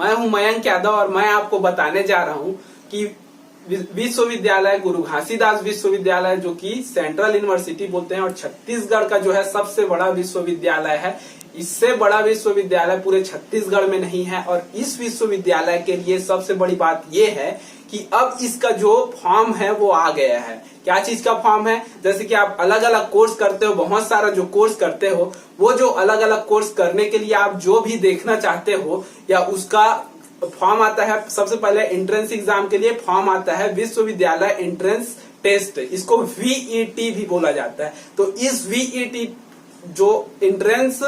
मैं हूं मयंक यादव और मैं आपको बताने जा रहा हूं कि विश्वविद्यालय गुरु घासीदास विश्वविद्यालय, जो कि सेंट्रल यूनिवर्सिटी बोलते हैं और छत्तीसगढ़ का जो है सबसे बड़ा विश्वविद्यालय है। इससे बड़ा विश्वविद्यालय पूरे छत्तीसगढ़ में नहीं है। और इस विश्वविद्यालय के लिए सबसे बड़ी बात यह है कि अब इसका जो फॉर्म है वो आ गया है। क्या चीज का फॉर्म है? जैसे कि आप अलग अलग कोर्स करते हो, बहुत सारा जो कोर्स करते हो, वो जो अलग अलग कोर्स करने के लिए आप जो भी देखना चाहते हो या उसका फॉर्म आता है। सबसे पहले एंट्रेंस एग्जाम के लिए फॉर्म आता है विश्वविद्यालय एंट्रेंस टेस्ट, इसको वीईटी भी बोला जाता है। तो इस वीईटी जो एंट्रेंस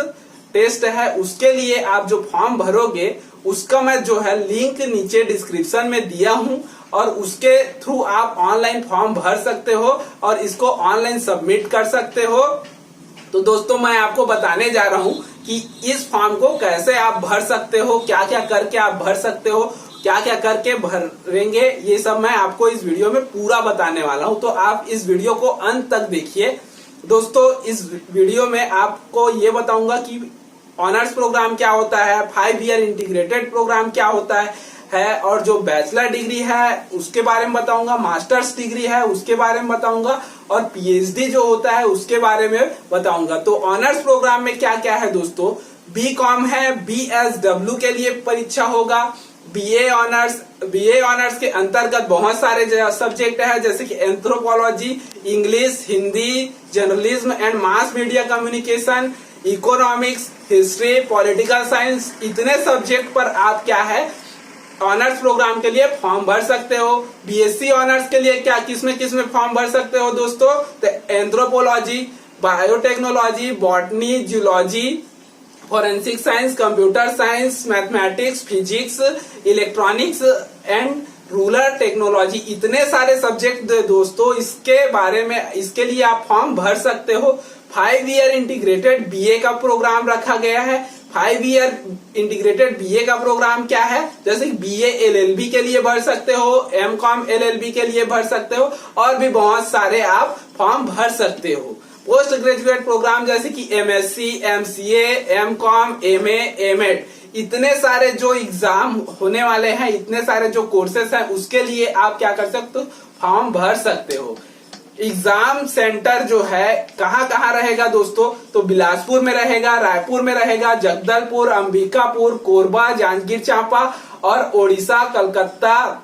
टेस्ट है उसके लिए आप जो फॉर्म भरोगे उसका मैं जो है लिंक नीचे डिस्क्रिप्शन में दिया हूं और उसके थ्रू आप ऑनलाइन फॉर्म भर सकते हो और इसको ऑनलाइन सबमिट कर सकते हो। तो दोस्तों, मैं आपको बताने जा रहा हूं कि इस फॉर्म को कैसे आप भर सकते हो, क्या क्या करके आप भर सकते हो, क्या क्या करके भरेंगे, ये सब मैं आपको इस वीडियो में पूरा बताने वाला हूं। तो आप इस वीडियो को अंत तक देखिए। दोस्तों, इस वीडियो में आपको ये बताऊंगा कि ऑनर्स प्रोग्राम क्या होता है, 5 ईयर इंटीग्रेटेड प्रोग्राम क्या होता है और जो बैचलर डिग्री है उसके बारे में बताऊंगा, मास्टर्स डिग्री है उसके बारे में बताऊंगा और पीएचडी जो होता है उसके बारे में बताऊंगा। तो ऑनर्स प्रोग्राम में क्या क्या है दोस्तों? बीकॉम है, बीएसडब्ल्यू के लिए परीक्षा होगा, बीए ऑनर्स के अंतर्गत बहुत सारे सब्जेक्ट है, जैसे कि anthropology, English, Hindi, journalism and mass media communication, economics, history, political science, इतने सब्जेक्ट पर आप क्या है ऑनर्स प्रोग्राम के लिए फॉर्म भर सकते हो। बीएससी ऑनर्स के लिए क्या किसमें फॉर्म भर सकते हो दोस्तों? तो anthropology, biotechnology, botany, zoology, forensic science, computer science, mathematics, physics, electronics and rural technology, इतने सारे सब्जेक्ट दोस्तों इसके लिए आप फॉर्म भर सकते हो। 5 ईयर इंटीग्रेटेड बीए का प्रोग्राम रखा गया है। 5 ईयर इंटीग्रेटेड बीए का प्रोग्राम क्या है? जैसे बीए एलएलबी के लिए भर सकते हो, एमकॉम एलएलबी के लिए भर सकते हो और भी बहुत सारे आप फॉर्म भर सकते हो। पोस्ट ग्रेजुएट प्रोग्राम जैसे कि MSc, MCA, MCom, MA, MEd, इतने सारे जो एग्जाम होने वाले हैं, इतने सारे जो कोर्सेस हैं, उसके लिए आप क्या कर सकते हो? फॉर्म भर सकते हो। एग्जाम सेंटर जो है कहाँ कहाँ रहेगा दोस्तों? तो बिलासपुर में रहेगा, रायपुर में रहेगा, जगदलपुर, अंबिकापुर, कोरबा, जांजगीर चांपा और ओडिशा, कलकत्ता,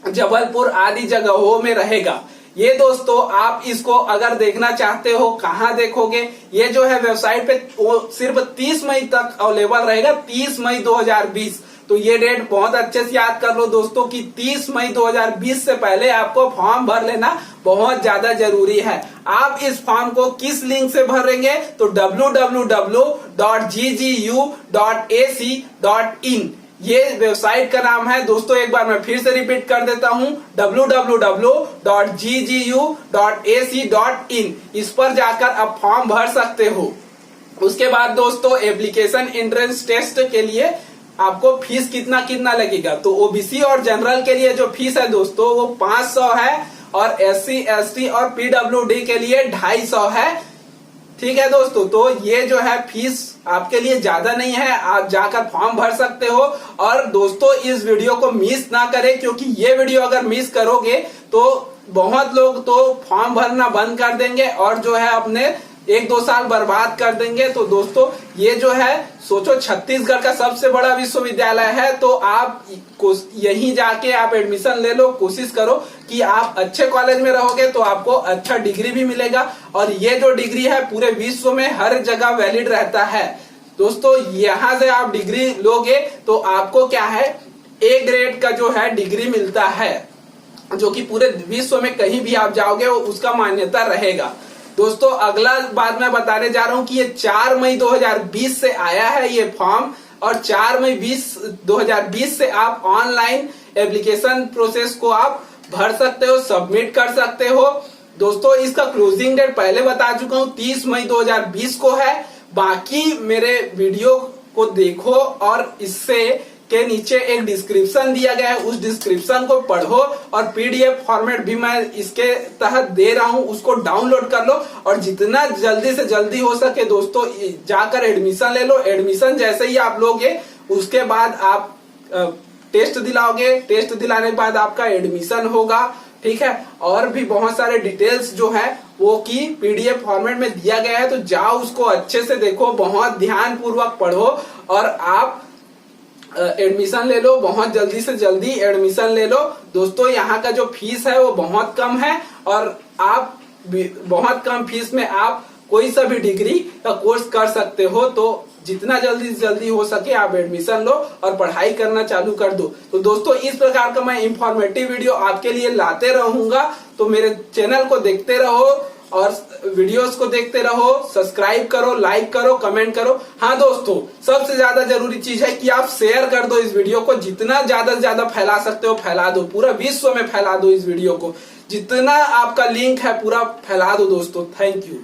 जबलपुर आदि जगहों में रहेगा। ये दोस्तों आप इसको अगर देखना चाहते हो कहाँ देखोगे? ये जो है वेबसाइट पे वो सिर्फ 30 मई तक अवेलेबल रहेगा, 30 मई 2020। तो ये डेट बहुत अच्छे से याद कर लो दोस्तों कि 30 मई 2020 से पहले आपको फॉर्म भर लेना बहुत ज्यादा जरूरी है। आप इस फॉर्म को किस लिंक से भरेंगे? तो www.ggu.ac.in, ये वेबसाइट का नाम है दोस्तों। एक बार मैं फिर से रिपीट कर देता हूं, www.ggu.ac.in, इस पर जाकर आप फॉर्म भर सकते हो। उसके बाद दोस्तों एप्लीकेशन एंट्रेंस टेस्ट के लिए आपको फीस कितना लगेगा? तो ओबीसी और जनरल के लिए जो फीस है दोस्तों वो 500 है और एससी, एसटी और पीडब्ल्यूडी के लिए 250 है। ठीक है दोस्तों, तो ये जो है फीस आपके लिए ज्यादा नहीं है, आप जाकर फॉर्म भर सकते हो। और दोस्तों इस वीडियो को मिस ना करें, क्योंकि ये वीडियो अगर मिस करोगे तो बहुत लोग तो फॉर्म भरना बंद कर देंगे और जो है अपने 1-2 साल बर्बाद कर देंगे। तो दोस्तों ये जो है सोचो छत्तीसगढ़ का सबसे बड़ा विश्वविद्यालय है, तो आप यहीं जाके आप एडमिशन ले लो। कोशिश करो कि आप अच्छे कॉलेज में रहोगे तो आपको अच्छा डिग्री भी मिलेगा और ये जो डिग्री है पूरे विश्व में हर जगह वैलिड रहता है दोस्तों। यहाँ से आप डिग्री लोगे तो आपको क्या है, ए ग्रेड का जो है डिग्री मिलता है, जो कि पूरे विश्व में कहीं भी आप जाओगे उसका मान्यता रहेगा। दोस्तों अगला बात मैं बताने जा रहा हूं कि ये 4 मई 2020 से आया है ये फॉर्म और 4 मई 2020 से आप ऑनलाइन एप्लीकेशन प्रोसेस को आप भर सकते हो, सबमिट कर सकते हो। दोस्तों इसका क्लोजिंग डेट पहले बता चुका हूं, 30 मई 2020 को है। बाकी मेरे वीडियो को देखो और इससे के नीचे एक डिस्क्रिप्शन दिया गया है, उस डिस्क्रिप्शन को पढ़ो और पीडीएफ फॉर्मेट भी मैं इसके तहत दे रहा हूं, उसको डाउनलोड कर लो और जितना जल्दी से जल्दी हो सके दोस्तों जाकर एडमिशन ले लो। एडमिशन जैसे ही आप लोगे उसके बाद आप टेस्ट दिलाओगे, टेस्ट दिलाने के बाद आपका एडमिशन होगा, ठीक है। और भी बहुत सारे डिटेल्स जो है वो की पीडीएफ फॉर्मेट में दिया गया है, तो जाओ उसको अच्छे से देखो, बहुत ध्यान पूर्वक पढ़ो और आप एडमिशन ले लो, बहुत जल्दी से जल्दी एडमिशन ले लो। दोस्तों यहाँ का जो फीस है वो बहुत कम है और आप बहुत कम फीस में आप कोई सा भी डिग्री का कोर्स कर सकते हो। तो जितना जल्दी से जल्दी हो सके आप एडमिशन लो और पढ़ाई करना चालू कर दो। तो दोस्तों इस प्रकार का मैं इंफॉर्मेटिव वीडियो आपके लिए लाते रहूंगा, तो मेरे चैनल को देखते रहो और वीडियोस को देखते रहो, सब्सक्राइब करो, लाइक करो, कमेंट करो। हाँ दोस्तों, सबसे ज्यादा जरूरी चीज है कि आप शेयर कर दो इस वीडियो को, जितना ज्यादा से ज्यादा फैला सकते हो फैला दो, पूरा विश्व में फैला दो इस वीडियो को, जितना आपका लिंक है पूरा फैला दो दोस्तों। Thank you.